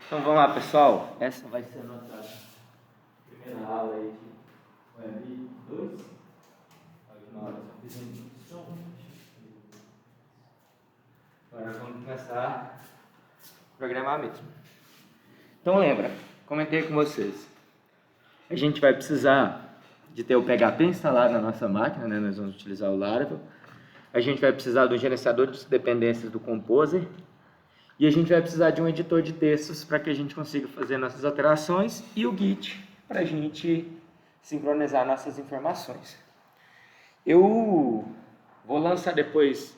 Então vamos lá, pessoal. Essa vai ser a nossa primeira aula aí de Web 2. Agora vamos começar a programar mesmo. Então lembra, comentei com vocês. A gente vai precisar de ter o PHP instalado na nossa máquina, né? Nós vamos utilizar o Laravel. A gente vai precisar do gerenciador de dependências do Composer. E a gente vai precisar de um editor de textos para que a gente consiga fazer nossas alterações e o Git para a gente sincronizar nossas informações. Eu vou lançar depois,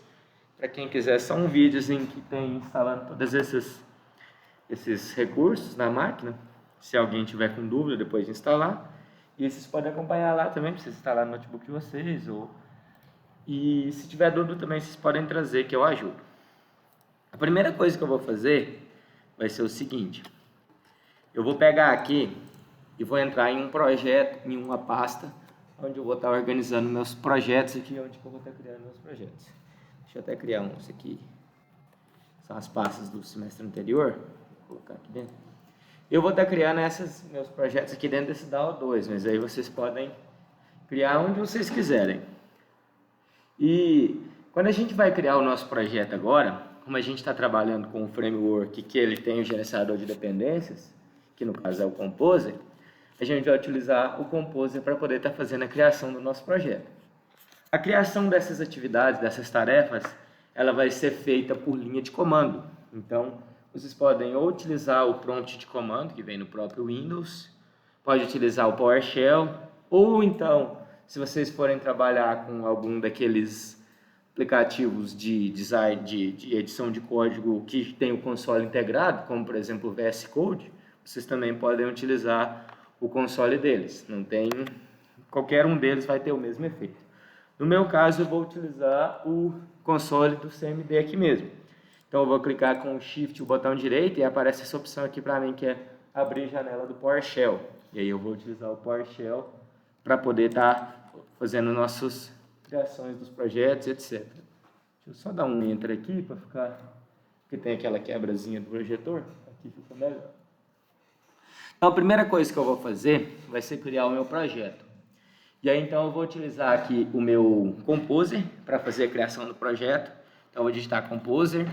para quem quiser, só um videozinho que tem instalando todos esses recursos na máquina. Se alguém tiver com dúvida depois de instalar. E vocês podem acompanhar lá também, para vocês instalar no notebook de vocês. E se tiver dúvida também, vocês podem trazer que eu ajudo. A primeira coisa que eu vou fazer vai ser o seguinte. Eu vou pegar aqui e vou entrar em um projeto, em uma pasta, onde eu vou estar organizando meus projetos aqui, onde eu vou estar criando meus projetos. Deixa eu até criar uns aqui. São as pastas do semestre anterior. Vou colocar aqui dentro. Eu vou estar criando esses meus projetos aqui dentro desse DAO2, mas aí vocês podem criar onde vocês quiserem. E quando a gente vai criar o nosso projeto agora, como a gente está trabalhando com o framework que ele tem o gerenciador de dependências, que no caso é o Composer, a gente vai utilizar o Composer para poder estar fazendo a criação do nosso projeto. A criação dessas atividades, dessas tarefas, ela vai ser feita por linha de comando. Então, vocês podem ou utilizar o prompt de comando, que vem no próprio Windows, pode utilizar o PowerShell, ou então, se vocês forem trabalhar com algum daqueles aplicativos de design, de edição de código que tem o console integrado, como por exemplo o VS Code, vocês também podem utilizar o console deles. Não tem, qualquer um deles vai ter o mesmo efeito. No meu caso, eu vou utilizar o console do CMD aqui mesmo. Então eu vou clicar com o Shift e o botão direito e aparece essa opção aqui para mim que é abrir janela do PowerShell. E aí eu vou utilizar o PowerShell para poder estar fazendo nossas criações dos projetos, etc. Deixa eu só dar um enter aqui para ficar, porque tem aquela quebrazinha do projetor, aqui fica melhor. Então a primeira coisa que eu vou fazer vai ser criar o meu projeto. E aí então eu vou utilizar aqui o meu Composer para fazer a criação do projeto. Então eu vou digitar Composer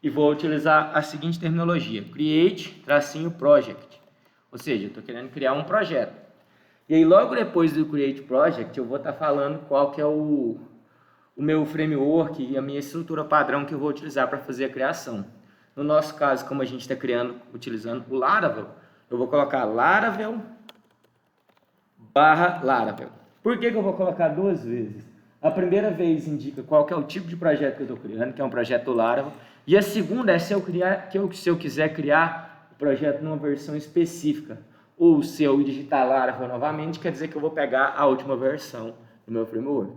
e vou utilizar a seguinte terminologia, create-project. Ou seja, eu estou querendo criar um projeto. E aí, logo depois do Create Project, eu vou estar falando qual que é o meu framework e a minha estrutura padrão que eu vou utilizar para fazer a criação. No nosso caso, como a gente está utilizando o Laravel, eu vou colocar Laravel / Laravel. Por que eu vou colocar duas vezes? A primeira vez indica qual que é o tipo de projeto que eu estou criando, que é um projeto Laravel. E a segunda é se eu quiser criar o projeto numa versão específica. Ou se eu digitar Laravel novamente, quer dizer que eu vou pegar a última versão do meu framework.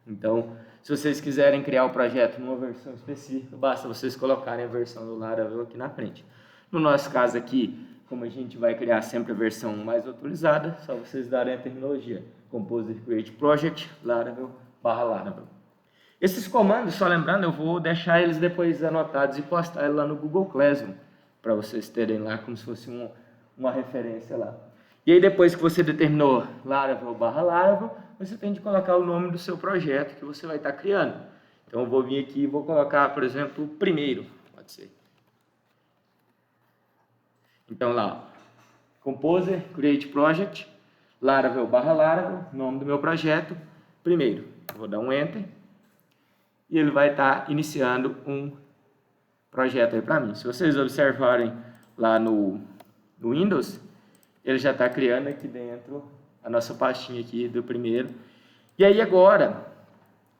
Então, se vocês quiserem criar o projeto numa versão específica, basta vocês colocarem a versão do Laravel aqui na frente. No nosso caso aqui, como a gente vai criar sempre a versão mais atualizada, só vocês darem a terminologia Composer Create Project, Laravel / Laravel. Esses comandos, só lembrando, eu vou deixar eles depois anotados e postar eles lá no Google Classroom, para vocês terem lá como se fosse uma referência lá. E aí depois que você determinou Laravel / Laravel, você tem de colocar o nome do seu projeto que você vai estar criando. Então eu vou vir aqui e vou colocar, por exemplo, o primeiro, pode ser. Então lá, Composer, Create Project, Laravel / Laravel, nome do meu projeto, primeiro. Eu vou dar um Enter e ele vai estar iniciando um projeto aí para mim. Se vocês observarem lá no Windows, ele já está criando aqui dentro a nossa pastinha aqui do primeiro. E aí agora,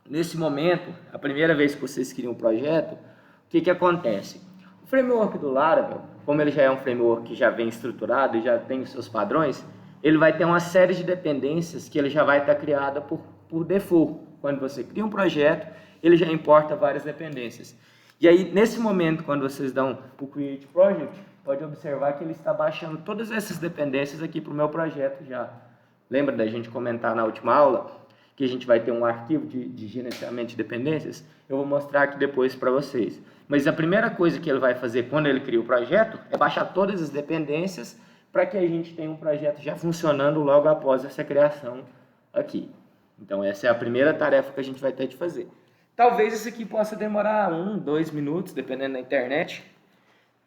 nesse momento, a primeira vez que vocês criam um projeto, o que acontece? O framework do Laravel, como ele já é um framework que já vem estruturado e já tem os seus padrões, ele vai ter uma série de dependências que ele já vai estar criada por default. Quando você cria um projeto, ele já importa várias dependências. E aí, nesse momento, quando vocês dão o Create Project, pode observar que ele está baixando todas essas dependências aqui para o meu projeto já. Lembra da gente comentar na última aula que a gente vai ter um arquivo de gerenciamento de dependências? Eu vou mostrar aqui depois para vocês. Mas a primeira coisa que ele vai fazer quando ele cria o projeto é baixar todas as dependências para que a gente tenha um projeto já funcionando logo após essa criação aqui. Então essa é a primeira tarefa que a gente vai ter de fazer. Talvez isso aqui possa demorar 1, 2 minutos, dependendo da internet.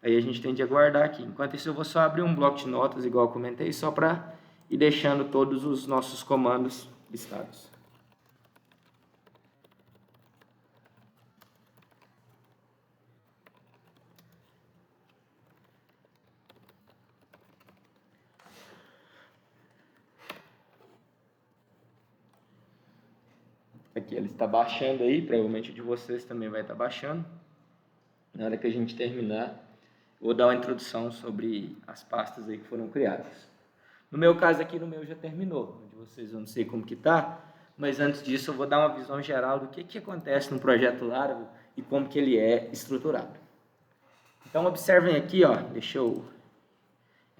Aí a gente tem de aguardar aqui. Enquanto isso eu vou só abrir um bloco de notas, igual eu comentei, só para ir deixando todos os nossos comandos listados. Aqui ele está baixando aí, provavelmente o de vocês também vai estar baixando. Na hora que a gente terminar, vou dar uma introdução sobre as pastas aí que foram criadas. No meu caso aqui, no meu já terminou. De vocês eu não sei como que tá, mas antes disso eu vou dar uma visão geral do que acontece no projeto Laravel e como que ele é estruturado. Então observem aqui, ó, deixa eu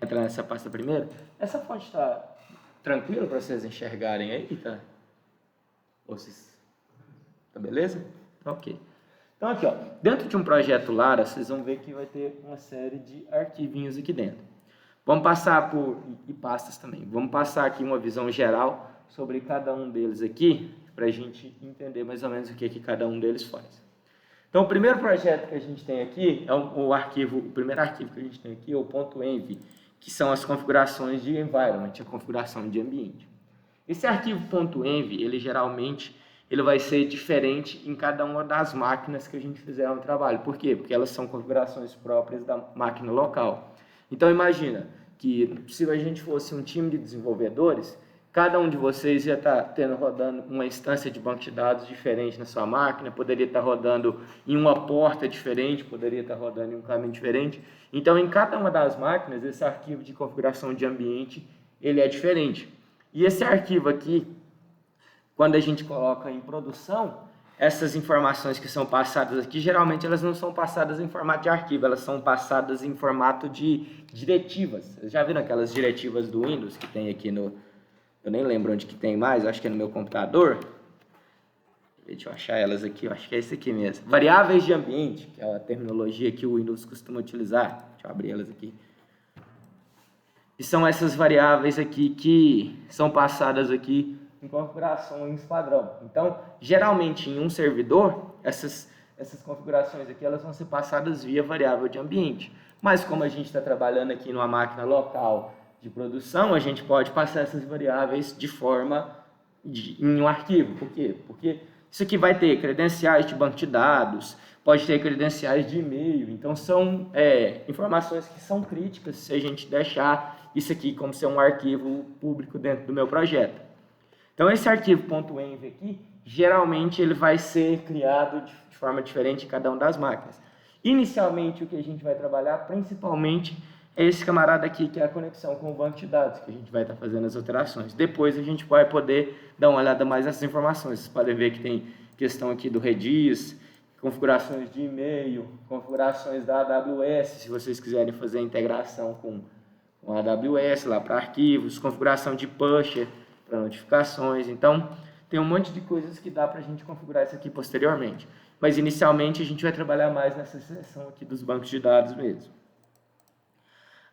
entrar nessa pasta primeiro. Essa fonte está tranquila para vocês enxergarem aí, tá? Tá beleza? Ok. Então aqui, ó, dentro de um projeto Lara, vocês vão ver que vai ter uma série de arquivinhos aqui dentro. Vamos passar e pastas também. Vamos passar aqui uma visão geral sobre cada um deles aqui, para a gente entender mais ou menos o que cada um deles faz. Então o primeiro projeto que a gente tem aqui é o primeiro arquivo que a gente tem aqui é o .env, que são as configurações de environment, a configuração de ambiente. Esse arquivo .env, ele vai ser diferente em cada uma das máquinas que a gente fizer no trabalho. Por quê? Porque elas são configurações próprias da máquina local. Então imagina que se a gente fosse um time de desenvolvedores, cada um de vocês ia estar rodando uma instância de banco de dados diferente na sua máquina, poderia estar rodando em uma porta diferente, poderia estar rodando em um caminho diferente. Então em cada uma das máquinas, esse arquivo de configuração de ambiente, ele é diferente. E esse arquivo aqui, quando a gente coloca em produção, essas informações que são passadas aqui, geralmente elas não são passadas em formato de arquivo, elas são passadas em formato de diretivas. Vocês já viram aquelas diretivas do Windows que tem aqui no... Eu nem lembro onde que tem mais, acho que é no meu computador. Deixa eu achar elas aqui, eu acho que é esse aqui mesmo. Variáveis de ambiente, que é a terminologia que o Windows costuma utilizar. Deixa eu abrir elas aqui. E são essas variáveis aqui que são passadas aqui em configurações padrão. Então, geralmente em um servidor, essas configurações aqui elas vão ser passadas via variável de ambiente. Mas como a gente está trabalhando aqui numa máquina local de produção, a gente pode passar essas variáveis de forma em um arquivo. Por quê? Porque isso aqui vai ter credenciais de banco de dados, pode ter credenciais de e-mail. Então, são informações que são críticas se a gente deixar isso aqui como ser um arquivo público dentro do meu projeto. Então, esse arquivo .env aqui, geralmente ele vai ser criado de forma diferente em cada uma das máquinas. Inicialmente, o que a gente vai trabalhar, principalmente, é esse camarada aqui, que é a conexão com o banco de dados, que a gente vai estar fazendo as alterações. Depois, a gente vai poder dar uma olhada mais nessas informações. Vocês podem ver que tem questão aqui do Redis, configurações de e-mail, configurações da AWS, se vocês quiserem fazer a integração com a AWS lá para arquivos, configuração de pusher para notificações. Então, tem um monte de coisas que dá para a gente configurar isso aqui posteriormente. Mas, inicialmente, a gente vai trabalhar mais nessa seção aqui dos bancos de dados mesmo.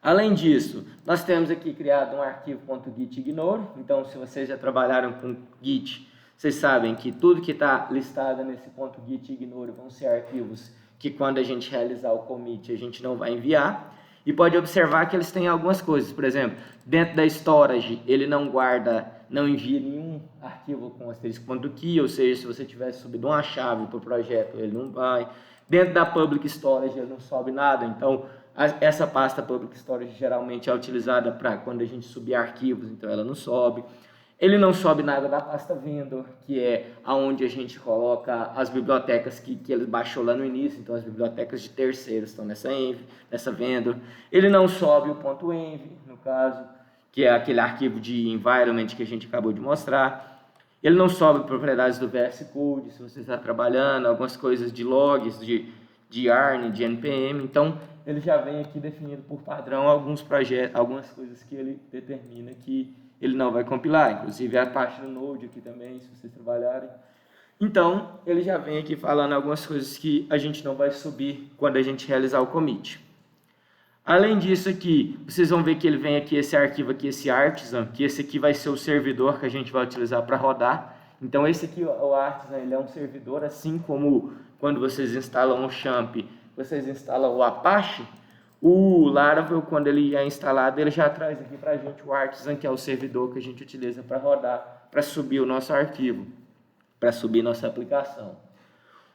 Além disso, nós temos aqui criado um arquivo .gitignore. Então, se vocês já trabalharam com Git, vocês sabem que tudo que está listado nesse .gitignore vão ser arquivos que, quando a gente realizar o commit, a gente não vai enviar. E pode observar que eles têm algumas coisas. Por exemplo, dentro da storage, ele não envia nenhum arquivo com asterisco.key, ou seja, se você tivesse subido uma chave para o projeto, ele não vai. Dentro da public storage, ele não sobe nada. Então, essa pasta public storage geralmente é utilizada para quando a gente subir arquivos, então ela não sobe. Ele não sobe nada da pasta vendor, que é onde a gente coloca as bibliotecas que ele baixou lá no início. Então, as bibliotecas de terceiros estão nessa vendor. Ele não sobe o .env, no caso, que é aquele arquivo de environment que a gente acabou de mostrar. Ele não sobe propriedades do VS Code, se você está trabalhando, algumas coisas de logs, de yarn, de npm. Então, ele já vem aqui definido por padrão alguns projetos, algumas coisas que ele determina que ele não vai compilar, inclusive a parte do Node aqui também, se vocês trabalharem. Então, ele já vem aqui falando algumas coisas que a gente não vai subir quando a gente realizar o commit. Além disso aqui, vocês vão ver que ele vem aqui, esse arquivo aqui, esse artisan, que esse aqui vai ser o servidor que a gente vai utilizar para rodar. Então, esse aqui, o artisan, ele é um servidor, assim como quando vocês instalam o Champ, vocês instalam o Apache, o Laravel, quando ele é instalado, ele já traz aqui para a gente o artisan, que é o servidor que a gente utiliza para rodar, para subir o nosso arquivo, para subir nossa aplicação.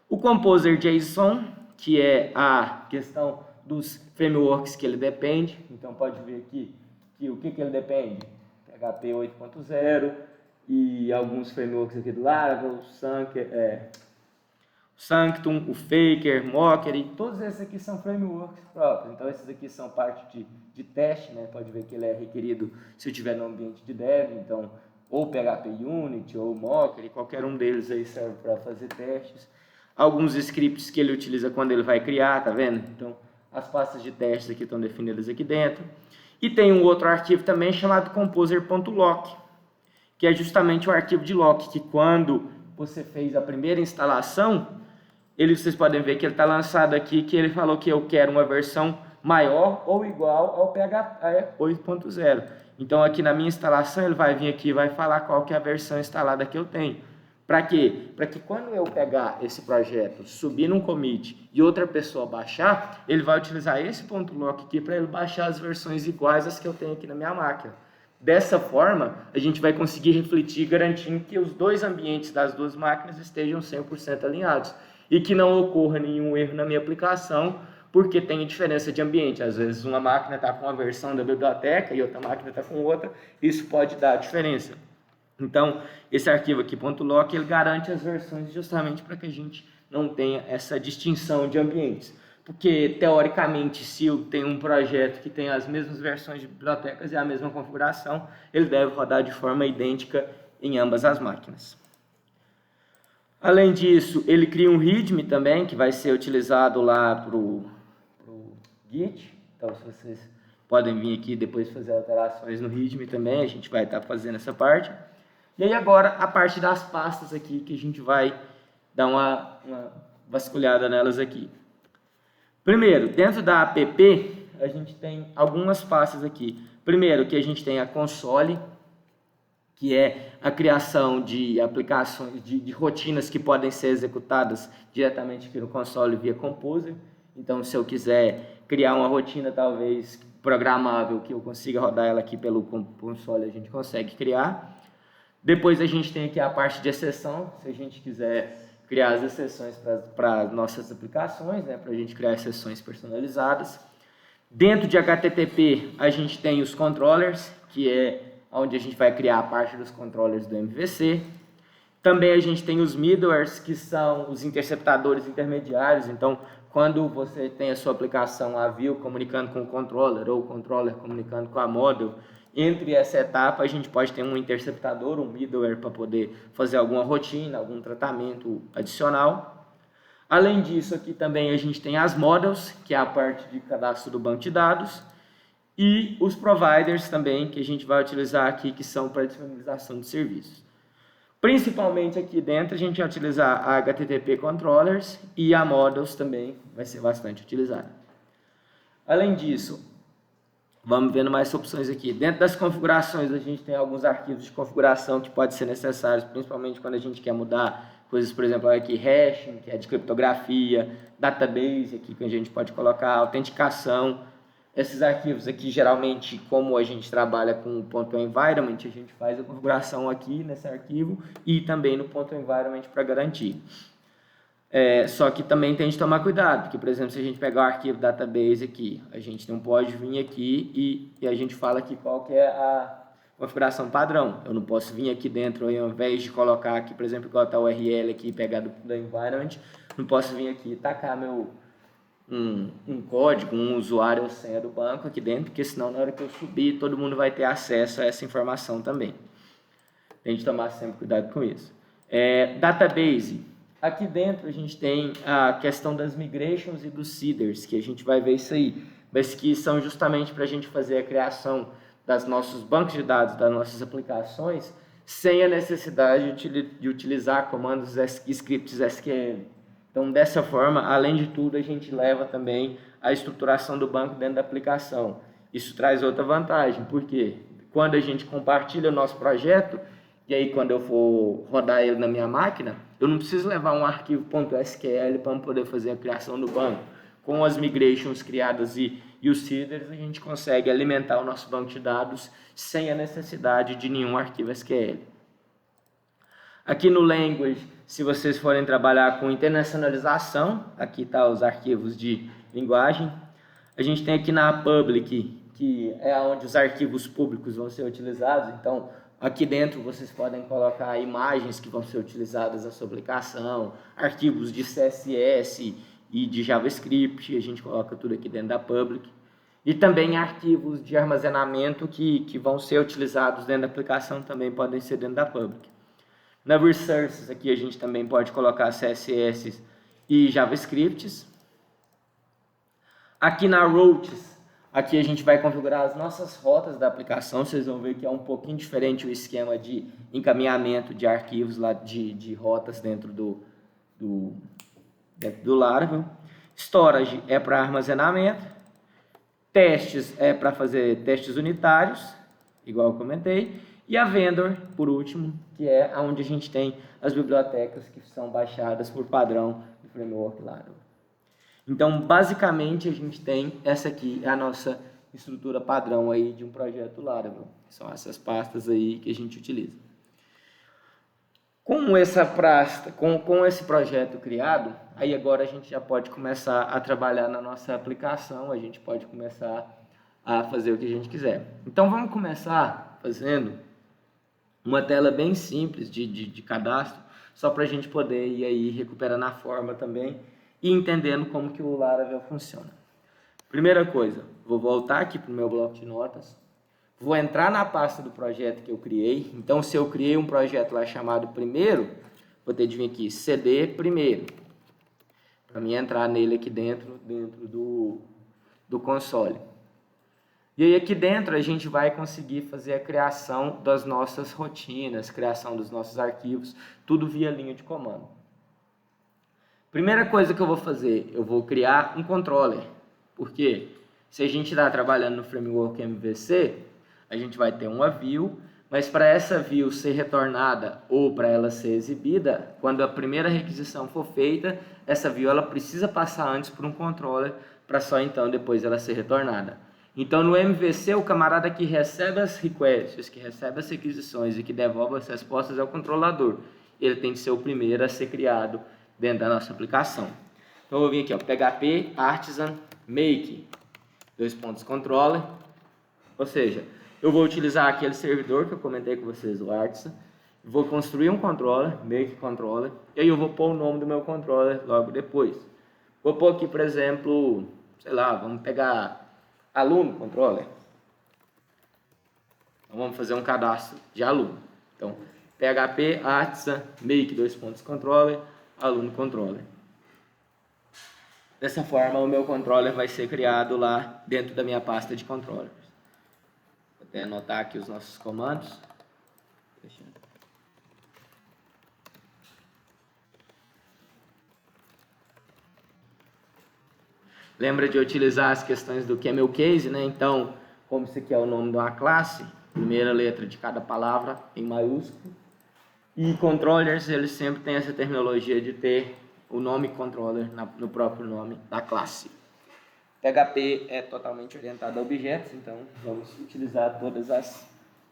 O Composer JSON, que é a questão dos frameworks que ele depende. Então, pode ver aqui que o que ele depende? PHP 8.0 e alguns frameworks aqui do Laravel, Sanctum, o Faker, Mocker, e todos esses aqui são frameworks próprios. Então, esses aqui são parte de teste, né? Pode ver que ele é requerido se eu tiver no ambiente de dev, então, ou PHP Unit, ou Mocker, qualquer um deles aí serve para fazer testes. Alguns scripts que ele utiliza quando ele vai criar, tá vendo? Então, as pastas de testes aqui estão definidas aqui dentro. E tem um outro arquivo também chamado composer.lock, que é justamente o arquivo de lock, que quando você fez a primeira instalação, vocês podem ver que ele está lançado aqui, que ele falou que eu quero uma versão maior ou igual ao PHP 8.0. Então, aqui na minha instalação, ele vai vir aqui e vai falar qual que é a versão instalada que eu tenho. Para quê? Para que quando eu pegar esse projeto, subir num commit e outra pessoa baixar, ele vai utilizar esse .lock aqui para ele baixar as versões iguais às que eu tenho aqui na minha máquina. Dessa forma, a gente vai conseguir refletir garantindo que os dois ambientes das duas máquinas estejam 100% alinhados e que não ocorra nenhum erro na minha aplicação, porque tem diferença de ambiente. Às vezes uma máquina está com uma versão da biblioteca e outra máquina está com outra, isso pode dar diferença. Então, esse arquivo aqui, .lock, ele garante as versões justamente para que a gente não tenha essa distinção de ambientes. Porque, teoricamente, se eu tenho um projeto que tem as mesmas versões de bibliotecas e a mesma configuração, ele deve rodar de forma idêntica em ambas as máquinas. Além disso, ele cria um README também, que vai ser utilizado lá para o Git. Então, se vocês podem vir aqui depois fazer alterações no README também, a gente vai estar fazendo essa parte. E aí agora a parte das pastas aqui, que a gente vai dar uma vasculhada nelas aqui. Primeiro, dentro da app, a gente tem algumas pastas aqui. Primeiro, que a gente tem a console, que é a criação de aplicações, de rotinas que podem ser executadas diretamente aqui no console via Composer. Então, se eu quiser criar uma rotina, talvez, programável, que eu consiga rodar ela aqui pelo console, a gente consegue criar. Depois a gente tem aqui a parte de exceção, se a gente quiser criar as exceções para nossas aplicações, né, para a gente criar exceções personalizadas. Dentro de HTTP, a gente tem os controllers, que é onde a gente vai criar a parte dos controllers do MVC. Também a gente tem os middlewares, que são os interceptadores intermediários. Então, quando você tem a sua aplicação, a view comunicando com o controller, ou o controller comunicando com a model, entre essa etapa a gente pode ter um interceptador, um middleware, para poder fazer alguma rotina, algum tratamento adicional. Além disso, aqui também a gente tem as models, que é a parte de cadastro do banco de dados, e os providers também, que a gente vai utilizar aqui, que são para disponibilização de serviços. Principalmente aqui dentro a gente vai utilizar a HTTP Controllers e a Models também vai ser bastante utilizada. Além disso, vamos vendo mais opções aqui. Dentro das configurações a gente tem alguns arquivos de configuração que podem ser necessários, principalmente quando a gente quer mudar coisas, por exemplo, aqui hashing, que é de criptografia, database, aqui que a gente pode colocar, autenticação. Esses arquivos aqui, geralmente, como a gente trabalha com o .environment, a gente faz a configuração aqui nesse arquivo e também no .environment para garantir. Só que também tem que tomar cuidado, porque, por exemplo, se a gente pegar o arquivo database aqui, a gente não pode vir aqui e a gente fala aqui qual que é a configuração padrão. Eu não posso vir aqui dentro, ao invés de colocar aqui, por exemplo, igual está o URL aqui e pegar do environment, não posso vir aqui e tacar um código, um usuário ou senha do banco aqui dentro, porque senão na hora que eu subir, todo mundo vai ter acesso a essa informação também. Tem que tomar sempre cuidado com isso. Database. Aqui dentro a gente tem a questão das migrations e dos seeders, que a gente vai ver isso aí, mas que são justamente para a gente fazer a criação dos nossos bancos de dados, das nossas aplicações, sem a necessidade de utilizar comandos scripts SQL. Então, dessa forma, além de tudo, a gente leva também a estruturação do banco dentro da aplicação. Isso traz outra vantagem, porque quando a gente compartilha o nosso projeto, e aí quando eu for rodar ele na minha máquina, eu não preciso levar um arquivo .sql para poder fazer a criação do banco. Com as migrations criadas e os seeders, a gente consegue alimentar o nosso banco de dados sem a necessidade de nenhum arquivo SQL. Aqui no Language, se vocês forem trabalhar com internacionalização, aqui está os arquivos de linguagem. A gente tem aqui na Public, que é onde os arquivos públicos vão ser utilizados. Então, aqui dentro vocês podem colocar imagens que vão ser utilizadas na sua aplicação, arquivos de CSS e de JavaScript, a gente coloca tudo aqui dentro da Public. E também arquivos de armazenamento que vão ser utilizados dentro da aplicação também podem ser dentro da Public. Na Resources, aqui a gente também pode colocar CSS e JavaScripts. Aqui na Routes, aqui a gente vai configurar as nossas rotas da aplicação. Vocês vão ver que é um pouquinho diferente o esquema de encaminhamento de arquivos lá de rotas dentro do Laravel. Storage é para armazenamento. Testes é para fazer testes unitários, igual eu comentei. E a Vendor, por último, que é onde a gente tem as bibliotecas que são baixadas por padrão do framework Laravel. Então, basicamente, a gente tem essa aqui, é a nossa estrutura padrão aí de um projeto Laravel. São essas pastas aí que a gente utiliza. Com essa pasta, com esse projeto criado, aí agora a gente já pode começar a trabalhar na nossa aplicação, a gente pode começar a fazer o que a gente quiser. Então, vamos começar fazendo uma tela bem simples de cadastro, só para a gente poder ir aí recuperando a forma também e entendendo como que o Laravel funciona. Primeira coisa, vou voltar aqui para o meu bloco de notas, vou entrar na pasta do projeto que eu criei. Então, se eu criei um projeto lá chamado primeiro, vou ter de vir aqui, cd primeiro, para mim entrar nele aqui dentro do console. E aí aqui dentro a gente vai conseguir fazer a criação das nossas rotinas, criação dos nossos arquivos, tudo via linha de comando. Primeira coisa que eu vou fazer, eu vou criar um controller. Porque se a gente está trabalhando no framework MVC, a gente vai ter uma view, mas para essa view ser retornada ou para ela ser exibida, quando a primeira requisição for feita, essa view ela precisa passar antes por um controller para só então depois ela ser retornada. Então no MVC o camarada que recebe as requests, que recebe as requisições e que devolve as respostas é o controlador. Ele tem que ser o primeiro a ser criado dentro da nossa aplicação. Então eu vou vir aqui, ó, PHP artisan make, controller, ou seja, eu vou utilizar aquele servidor que eu comentei com vocês, o artisan, vou construir um controller, make controller, e aí eu vou pôr o nome do meu controller logo depois. Vou pôr aqui, por exemplo, sei lá, vamos pegar aluno controller. Então vamos fazer um cadastro de aluno. Então, PHP artisan make controller, aluno controller. Dessa forma, o meu controller vai ser criado lá dentro da minha pasta de controllers. Vou até anotar aqui os nossos comandos. Lembra de utilizar as questões do camel case, né? Então, como isso aqui é o nome de uma classe, primeira letra de cada palavra em maiúsculo. E controllers, eles sempre têm essa terminologia de ter o nome controller no próprio nome da classe. PHP é totalmente orientado a objetos, então vamos utilizar todas as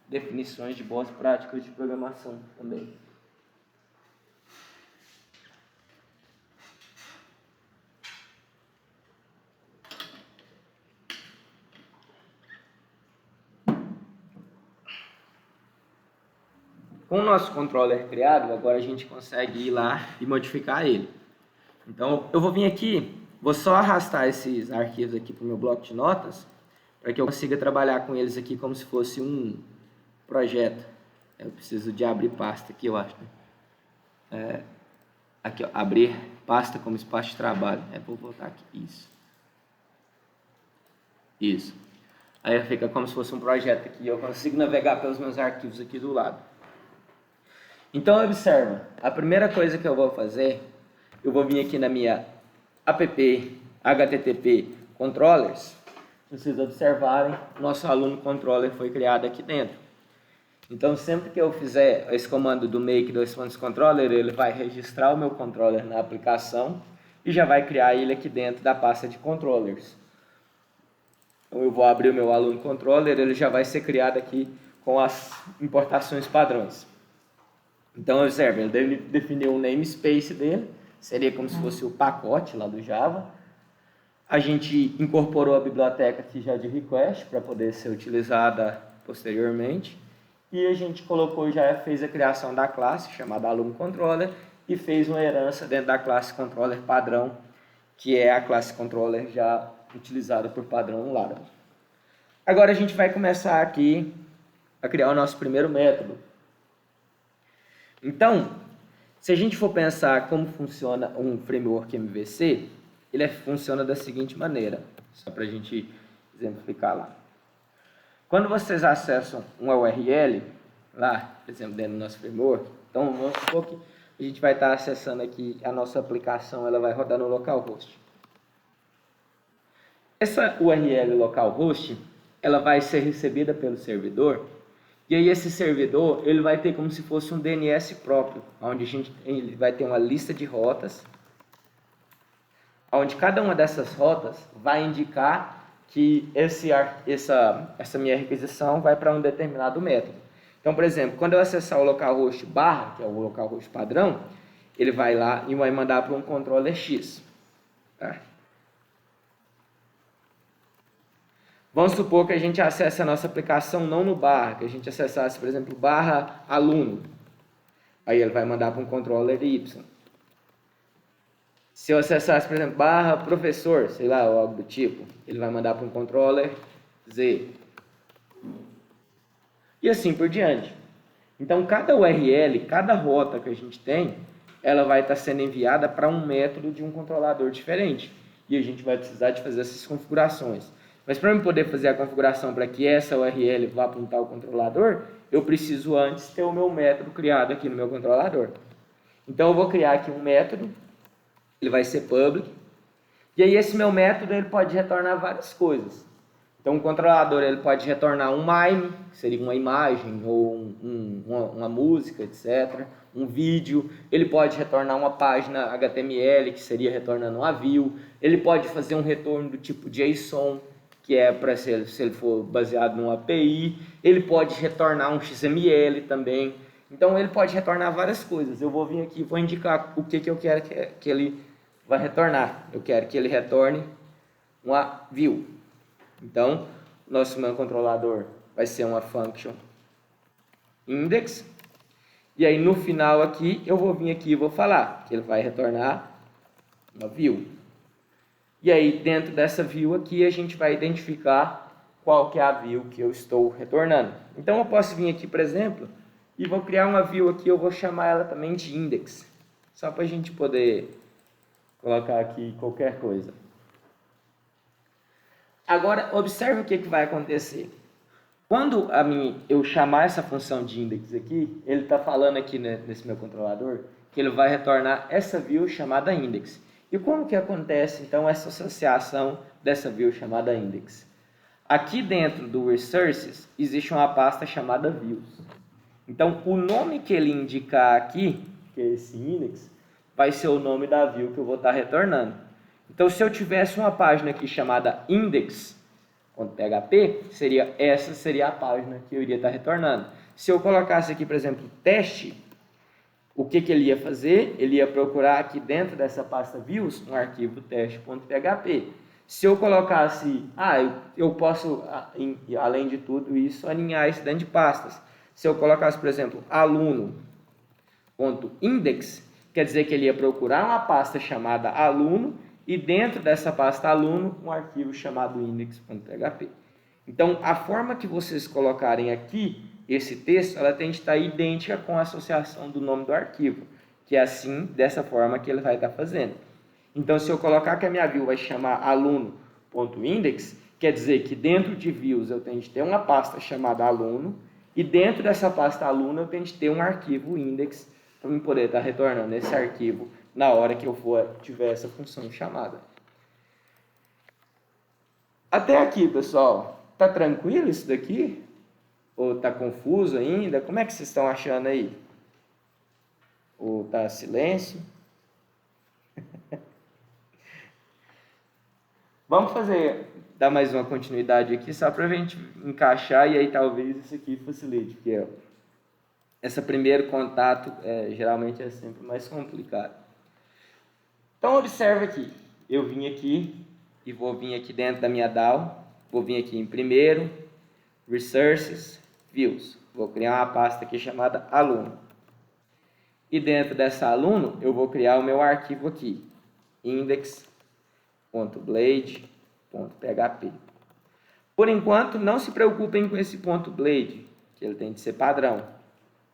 definições de boas práticas de programação também. Com o nosso controller criado, agora a gente consegue ir lá e modificar ele. Então, eu vou vir aqui, vou só arrastar esses arquivos aqui para o meu bloco de notas, para que eu consiga trabalhar com eles aqui como se fosse um projeto. Eu preciso de abrir pasta aqui, eu acho. Né? Aqui, ó, abrir pasta como espaço de trabalho. Vou voltar aqui, isso. Aí fica como se fosse um projeto aqui, eu consigo navegar pelos meus arquivos aqui do lado. Então, observa, a primeira coisa que eu vou fazer, eu vou vir aqui na minha app HTTP Controllers. Vocês observarem, nosso aluno controller foi criado aqui dentro. Então, sempre que eu fizer esse comando do make controller, ele vai registrar o meu controller na aplicação e já vai criar ele aqui dentro da pasta de controllers. Então, eu vou abrir o meu aluno controller, ele já vai ser criado aqui com as importações padrões. Então, observe, ele definiu o namespace dele, seria como se fosse o pacote lá do Java. A gente incorporou a biblioteca aqui já de request para poder ser utilizada posteriormente. E a gente colocou, já fez a criação da classe chamada aluno controller e fez uma herança dentro da classe controller padrão, que é a classe controller já utilizada por padrão no Laravel. Agora a gente vai começar aqui a criar o nosso primeiro método. Então, se a gente for pensar como funciona um framework MVC, ele funciona da seguinte maneira, só para a gente exemplificar lá. Quando vocês acessam uma URL, lá, por exemplo, dentro do nosso framework, então vamos supor que a gente vai estar acessando aqui a nossa aplicação, ela vai rodar no localhost. Essa URL localhost, ela vai ser recebida pelo servidor, e aí esse servidor, ele vai ter como se fosse um DNS próprio, onde ele vai ter uma lista de rotas, onde cada uma dessas rotas vai indicar que essa minha requisição vai para um determinado método. Então, por exemplo, quando eu acessar o localhost barra, que é o localhost padrão, ele vai lá e vai mandar para um controller X. Tá? Vamos supor que a gente acesse a nossa aplicação não no barra, que a gente acessasse, por exemplo, barra aluno. Aí ele vai mandar para um controller Y. Se eu acessasse, por exemplo, barra professor, sei lá, ou algo do tipo, ele vai mandar para um controller Z. E assim por diante. Então, cada URL, cada rota que a gente tem, ela vai estar sendo enviada para um método de um controlador diferente. E a gente vai precisar de fazer essas configurações. Mas para eu poder fazer a configuração para que essa URL vá para um tal controlador, eu preciso antes ter o meu método criado aqui no meu controlador. Então, eu vou criar aqui um método. Ele vai ser public, e aí esse meu método ele pode retornar várias coisas. Então o controlador ele pode retornar um MIME, que seria uma imagem, ou uma música, etc. Um vídeo, ele pode retornar uma página HTML, que seria retornando uma view. Ele pode fazer um retorno do tipo JSON, que é para se ele for baseado numa API. Ele pode retornar um XML também. Então ele pode retornar várias coisas. Eu vou vir aqui e vou indicar o que eu quero que ele vai retornar. Eu quero que ele retorne uma view. Então, nosso meu controlador vai ser uma function index. E aí no final aqui, eu vou vir aqui e vou falar que ele vai retornar uma view. E aí dentro dessa view aqui, a gente vai identificar qual que é a view que eu estou retornando. Então eu posso vir aqui, por exemplo, e vou criar uma view aqui, eu vou chamar ela também de index. Só para a gente poder colocar aqui qualquer coisa. Agora, observe o que vai acontecer. Quando eu chamar essa função de index aqui, ele está falando aqui nesse meu controlador que ele vai retornar essa view chamada index. E como que acontece, então, essa associação dessa view chamada index? Aqui dentro do resources, existe uma pasta chamada views. Então, o nome que ele indicar aqui, que é esse index, vai ser o nome da view que eu vou estar retornando. Então, se eu tivesse uma página aqui chamada index.php, essa seria a página que eu iria estar retornando. Se eu colocasse aqui, por exemplo, teste, o que ele ia fazer? Ele ia procurar aqui dentro dessa pasta views um arquivo teste.php. Se eu colocasse, eu posso, além de tudo isso, alinhar isso dentro de pastas. Se eu colocasse, por exemplo, aluno.index, quer dizer que ele ia procurar uma pasta chamada aluno e dentro dessa pasta aluno um arquivo chamado index.php. Então, a forma que vocês colocarem aqui esse texto, ela tem que estar idêntica com a associação do nome do arquivo, que é assim, dessa forma que ele vai estar fazendo. Então, se eu colocar que a minha view vai chamar aluno.index, quer dizer que dentro de views eu tenho que ter uma pasta chamada aluno, E dentro dessa pasta aluno eu tenho que ter um arquivo index para eu poder estar retornando esse arquivo na hora que eu tiver essa função chamada. Até aqui, pessoal, tá tranquilo isso daqui? Ou tá confuso ainda? Como é que vocês estão achando aí? Ou tá silêncio? Vamos dar mais uma continuidade aqui, só para a gente encaixar e aí talvez isso aqui facilite, porque esse primeiro contato geralmente é sempre mais complicado. Então, observa aqui, eu vim aqui e vou vir aqui dentro da minha DAO, vou vir aqui em primeiro, Resources, Views, vou criar uma pasta aqui chamada aluno. E dentro dessa aluno, eu vou criar o meu arquivo aqui, index.blade.php. Por enquanto, não se preocupem com esse .blade, que ele tem de ser padrão.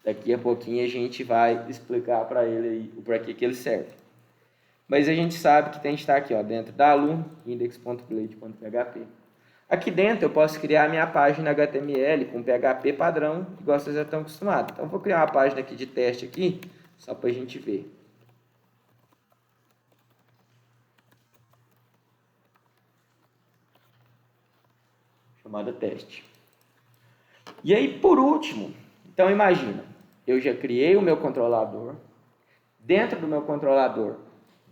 Daqui a pouquinho a gente vai explicar para ele aí para que ele serve. Mas a gente sabe que tem que estar aqui, ó, dentro da aluno, index.blade.php. Aqui dentro eu posso criar a minha página HTML com PHP padrão, igual vocês já estão acostumados. Então, eu vou criar uma página aqui de teste aqui, só para a gente ver. Chamada teste. E aí, por último, então imagina, eu já criei o meu controlador. Dentro do meu controlador,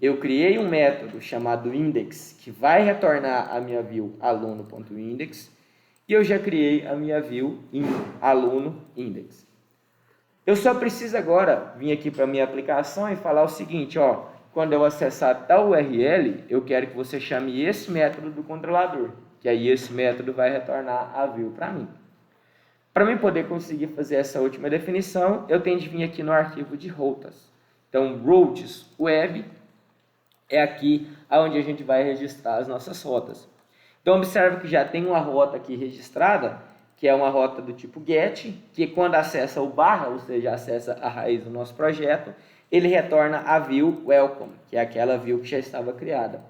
eu criei um método chamado index, que vai retornar a minha view aluno.index, e eu já criei a minha view aluno.index. Eu só preciso agora vir aqui para a minha aplicação e falar o seguinte, ó, quando eu acessar tal URL, eu quero que você chame esse método do controlador, que aí esse método vai retornar a view para mim. Para mim poder conseguir fazer essa última definição, eu tenho de vir aqui no arquivo de rotas. Então, routes web é aqui onde a gente vai registrar as nossas rotas. Então, observe que já tem uma rota aqui registrada, que é uma rota do tipo get, que quando acessa o barra, ou seja, acessa a raiz do nosso projeto, ele retorna a view welcome, que é aquela view que já estava criada.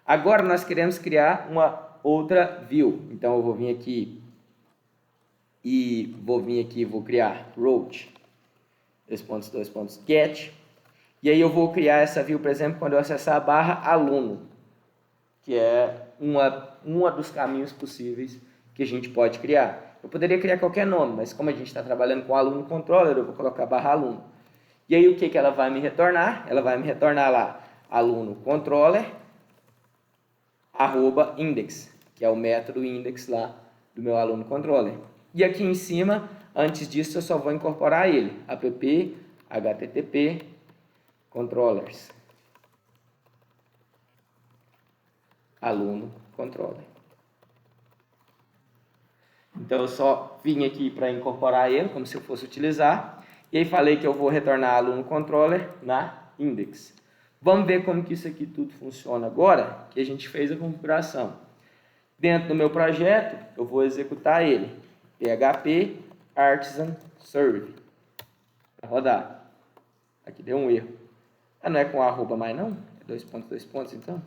Agora, nós queremos criar uma outra view. Então, eu vou vir aqui e vou criar route, get, e aí eu vou criar essa view, por exemplo, quando eu acessar a barra aluno, que é uma dos caminhos possíveis que a gente pode criar. Eu poderia criar qualquer nome, mas como a gente está trabalhando com aluno controller, eu vou colocar barra aluno. E aí o que ela vai me retornar? Ela vai me retornar lá, aluno controller, @index, que é o método index lá do meu aluno controller. E aqui em cima, antes disso, eu só vou incorporar ele, app http controllers, aluno controller. Então, eu só vim aqui para incorporar ele, como se eu fosse utilizar, e aí falei que eu vou retornar aluno controller na index. Vamos ver como que isso aqui tudo funciona agora, que a gente fez a configuração. Dentro do meu projeto, eu vou executar ele, php artisan serve, para rodar. Aqui deu um erro. Ah, não é com arroba mais não? É 2 pontos, então?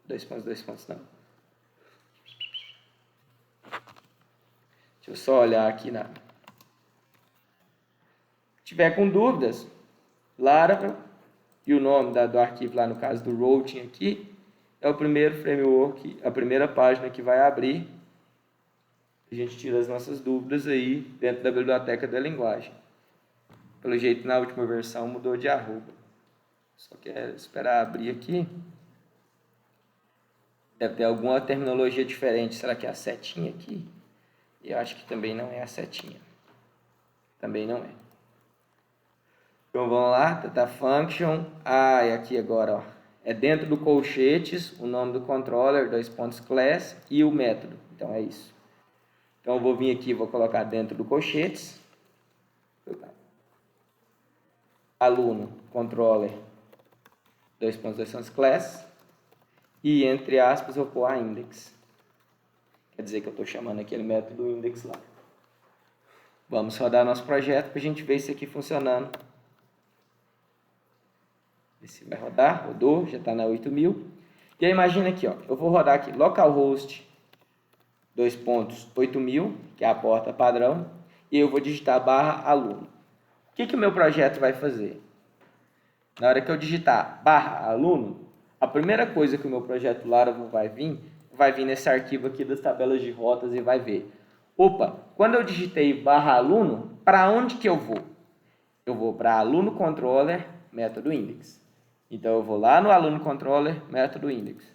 Dois pontos não. Deixa eu só olhar aqui na... Se tiver com dúvidas, Laravel e o nome do arquivo lá, no caso do routing aqui, é o primeiro framework, a primeira página que vai abrir. A gente tira as nossas dúvidas aí dentro da biblioteca da linguagem. Pelo jeito, na última versão mudou de arroba. Só quero esperar abrir aqui. Deve ter alguma terminologia diferente. Será que é a setinha aqui? Eu acho que também não é a setinha. Também não é. Então vamos lá, data function. Ah, é aqui agora, ó. É dentro do colchetes, o nome do controller, class e o método. Então é isso. Então eu vou vir aqui, vou colocar dentro do colchetes. Aluno, controller, class. E entre aspas eu vou pôr a index. Quer dizer que eu estou chamando aquele método index lá. Vamos rodar nosso projeto para a gente ver isso aqui funcionando. Ver se vai rodar. Rodou, já está na 8000. E aí imagina aqui, ó, eu vou rodar aqui localhost 2.8000, que é a porta padrão, e eu vou digitar /aluno. O que o meu projeto vai fazer? Na hora que eu digitar /aluno, a primeira coisa que o meu projeto Laravel vai vir nesse arquivo aqui das tabelas de rotas e vai ver. Opa, quando eu digitei /aluno, para onde que eu vou? Eu vou para aluno controller, método index. Então eu vou lá no aluno controller, método index.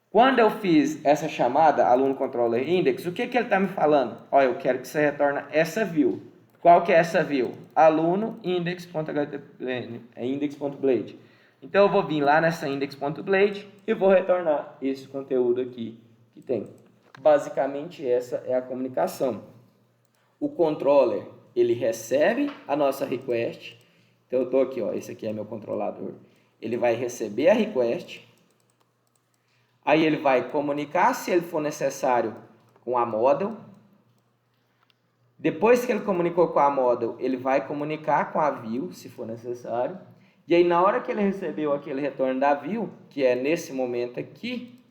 Quando eu fiz essa chamada, aluno controller index, o que ele está me falando? Ó, eu quero que você retorne essa view. Qual que é essa view? Aluno index.blade. Então eu vou vir lá nessa index.blade e vou retornar esse conteúdo aqui que tem. Basicamente essa é a comunicação. O controller, ele recebe a nossa request. Então eu estou aqui, ó, esse aqui é meu controlador. Ele vai receber a request. Aí ele vai comunicar, se ele for necessário, com a model. Depois que ele comunicou com a model, ele vai comunicar com a view, se for necessário. E aí, na hora que ele recebeu aquele retorno da view, que é nesse momento aqui,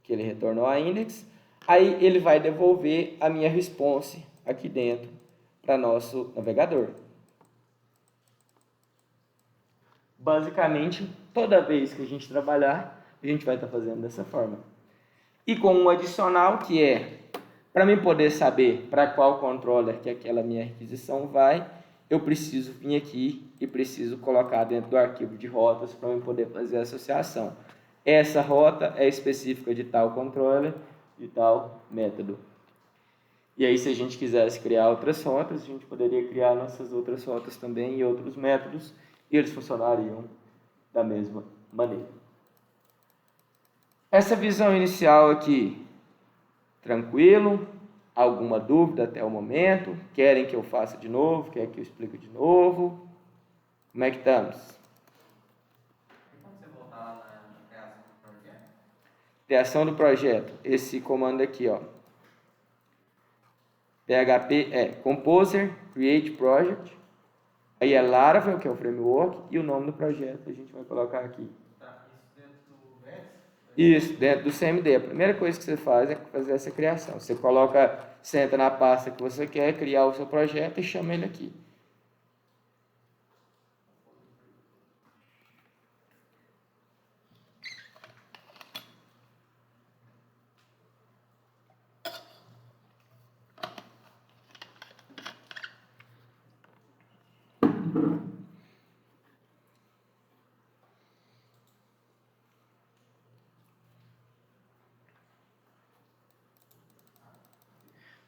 que ele retornou a index, aí ele vai devolver a minha response aqui dentro para nosso navegador. Basicamente, toda vez que a gente trabalhar, a gente vai estar fazendo dessa forma. E com um adicional que é, para mim poder saber para qual controller que aquela minha requisição vai, eu preciso vir aqui e preciso colocar dentro do arquivo de rotas para eu poder fazer a associação. Essa rota é específica de tal controller, de tal método. E aí, se a gente quisesse criar outras rotas, a gente poderia criar nossas outras rotas também e outros métodos, e eles funcionariam da mesma maneira. Essa visão inicial aqui, tranquilo? Alguma dúvida até o momento? Querem que eu faça de novo? Querem que eu explique de novo? Como é que estamos? E quando você voltar lá na criação do projeto? Criação do projeto. Esse comando aqui, ó. PHP é Composer, Create Project. Aí é Laravel, que é o framework, e o nome do projeto a gente vai colocar aqui. Tá, isso dentro do Vets? Isso, dentro do CMD. A primeira coisa que você faz é fazer essa criação. Você coloca, senta na pasta que você quer criar o seu projeto e chama ele aqui.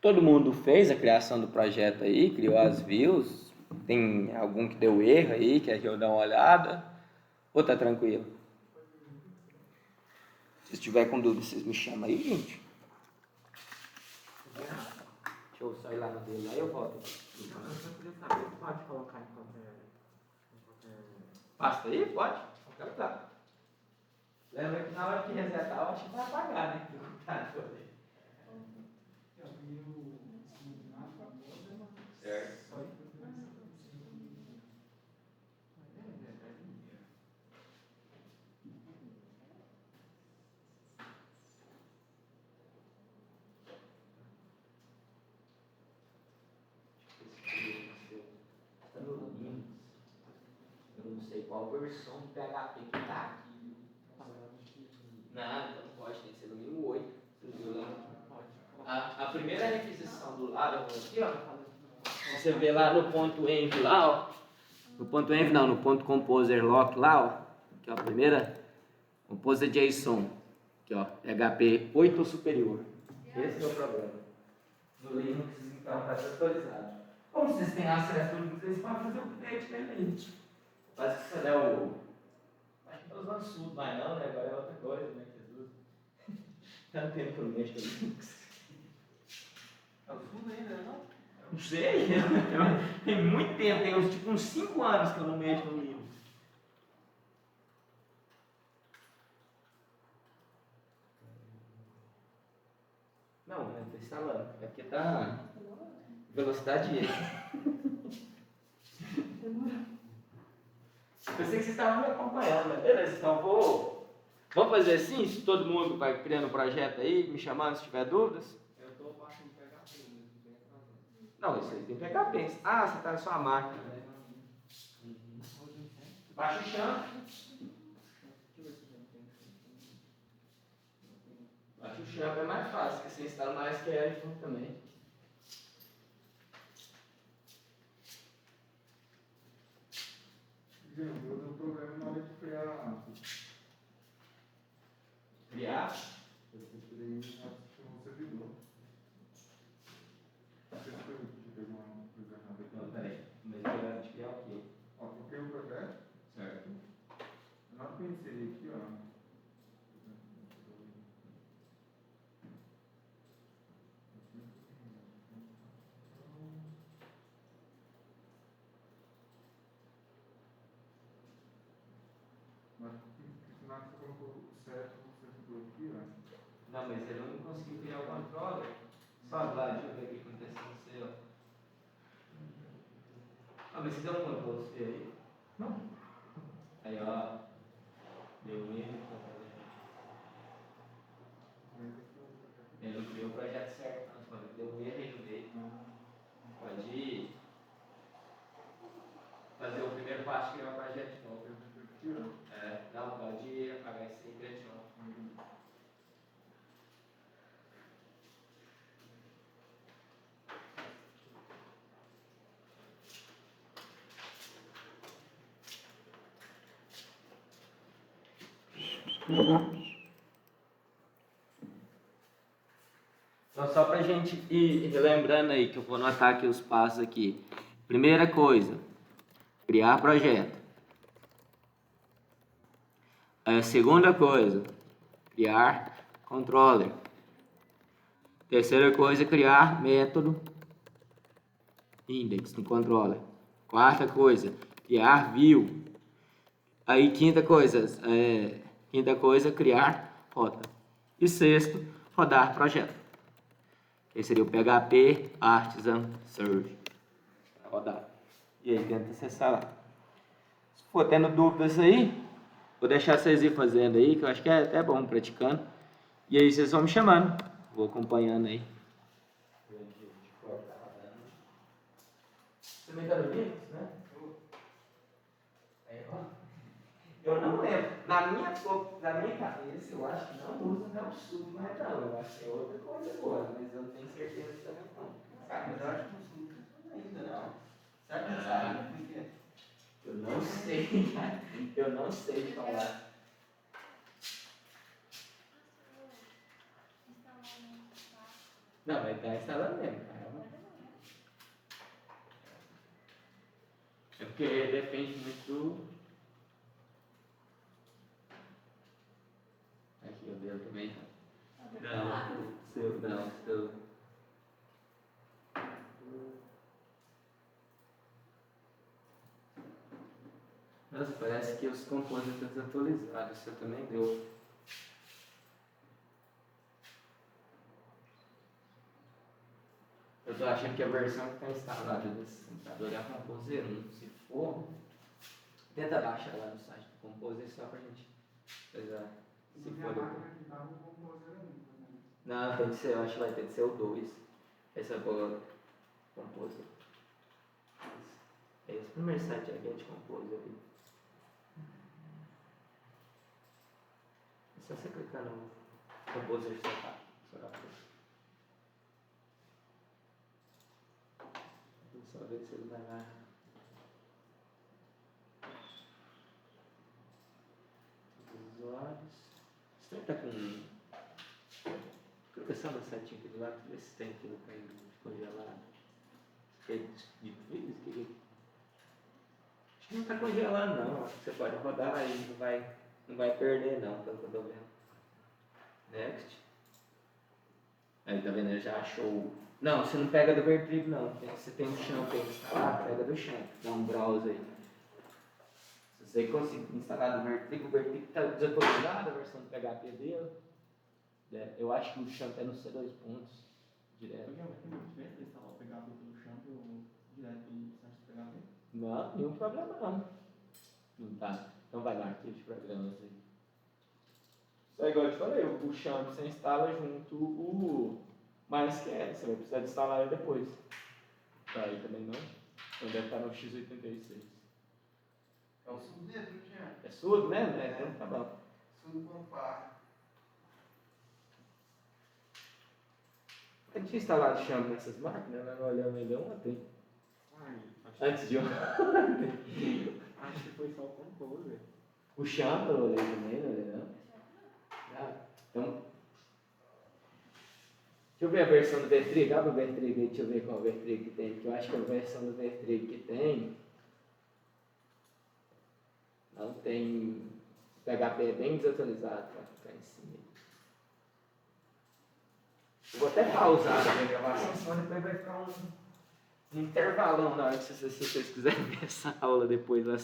Todo mundo fez a criação do projeto aí, criou as views. Tem algum que deu erro aí, quer que eu dê uma olhada? Ou tá tranquilo? Se estiver com dúvida, vocês me chamam aí, gente. Deixa eu sair lá no dele, aí eu volto. Eu só queria saber se pode colocar em qualquer... Pasta aí? Pode? Qualquer lugar. Lembra que na hora que resetar, eu acho que vai apagar, né? Do computador. Certo. Tá no Linux. Eu não sei qual versão do PHP que tá aqui. Não, então não pode, tem que ser no mínimo 8. A primeira requisição do Laravel aqui, ó. Você vê lá no ponto .env lá, ó. No ponto .env não, no ponto .composer lock lá, ó. Que é a primeira. Composer JSON. Aqui, ó. PHP 8 ou superior. Esse é o problema. No Linux, então, está atualizado. Como vocês têm acesso ao Linux, vocês podem fazer o update dele aí. Mas que você não é o... Acho que não usando sudo mais não, né? Agora é outra coisa, né? Jesus. Tanto tempo que eu não mexo no Linux. É o fundo ainda, não? Não sei. Tem muito tempo, tem uns 5 anos que eu não mexo no Linux. Não, eu estou instalando. É porque tá velocidade Eu pensei que vocês estavam me acompanhando, mas beleza, então vou Vamos fazer assim? Se todo mundo vai criando um projeto aí, me chamando se tiver dúvidas? Eu tô baixando PHP, mas não tem atrasado. Não, isso aí tem que pegar bem. Ah, você tá na sua máquina, né? Baixa o chão. Baixa o chão, é mais fácil, porque você instala mais SQL junto também. Gente, eu tenho um problema na hora de criar. Criar? Eu procurei um servidor. Não sei se foi que teve uma coisa errada aqui. Não, peraí. Mas eu quero te criar o quê? Ó, eu criei um projeto. Certo. Na hora que eu inserei aqui, ó. Mas que sinal que você colocou certo no servidor aqui, ó. Não, mas ele não conseguiu criar o controller. Sobe lá, deixa eu ver o que aconteceu com você, ó. Ah, mas você deu um controle C aí? Não. Aí, ó. Deu um erro. Ele não criou o projeto certo, não. Mano. Deu um erro aí no meio. Pode ir. Fazer o primeiro passo, criar o projeto de novo. É, não, pode ir apagar esse aí e criar de novo. Então, só para a gente ir relembrando aí, que eu vou anotar aqui os passos aqui. Primeira coisa, criar projeto. A segunda coisa, criar controller. Terceira coisa, criar método index no controller. Quarta coisa, criar view. Aí quinta coisa, criar rota. E sexto, rodar projeto. Esse seria o PHP Artisan Serve. Rodar. E aí tenta acessar lá. Se for tendo dúvidas aí, vou deixar vocês ir fazendo aí, que eu acho que é até bom praticando. E aí vocês vão me chamando. Vou acompanhando aí. Você também tá no Linux, né? Aí, ó. Eu não lembro. Na minha cabeça, eu acho que não usa não sub, mas não. Eu acho que é outra coisa agora, mas eu não tenho certeza também não. Ah, mas eu acho que não sou ainda não. Será que não sabe? Por quê? Eu não sei, cara. Eu não sei falar. Não, mas tá instalando mesmo, cara. É porque depende muito do. Aqui, o dele também. Não, seu, não, seu. Nossa, parece que os componentes estão desatualizados. Você também deu. Eu tô achando que a versão que está instalada desse computador é a Composer 1. Se for, tenta baixar lá no site do Composer só pra gente pesar. Se for não, tem que ser, eu acho que vai ter que ser o 2. Essa é boa Composer. É esse o primeiro site aqui é de Composer ali. É só você clicar no Composer Setup. Só ver se ele vai lá. Usuários. Você tá com. Clica só no setinho aqui do lado, vê se tem aquilo caindo congelado. É de freeze? Acho que não tá congelando não. Acho que você pode rodar aí, não vai perder não, pelo que eu tô vendo. Next. Aí tá vendo? Ele já achou. Não, você não pega do Vertrigo não. Você tem o chão para instalar, pega do chão. Dá um browse aí. Se você conseguir instalar do Vertrigo, o Vertrigo está desatualizado a versão do PHP dele. Eu acho que o chão é no C2 pontos. Direto. Porque tem muita diferença instalar o PHP pelo chão ou direto do site do PHP? Não, nenhum problema não. Não tá. Então vai lá, arquivo de programas aí. Só igual eu te falei, o Champ você instala junto o MySQL, você vai precisar de instalar ele depois. Tá aí também não? Então deve estar no x86. É o subdedo, Jean. É surdo mesmo? É, então tá bom. Tudo com par. Eu tinha instalado Champ nessas máquinas, nós não olhamos ainda ontem. Ai, Antes de ontem. acho que foi só o Composer. O Champ eu olhei também, não olhei não. Ah, então. Deixa eu ver a versão do Vertrig. Abre o Vertrig aí, deixa eu ver qual Vertrig que tem. Porque eu acho que a versão do Vertrig que tem. Não tem. O PHP é bem desatualizado para ficar em cima. Eu vou até pausar a gravação, senão depois vai ficar um intervalão na hora que se vocês quiserem ver essa aula depois lá.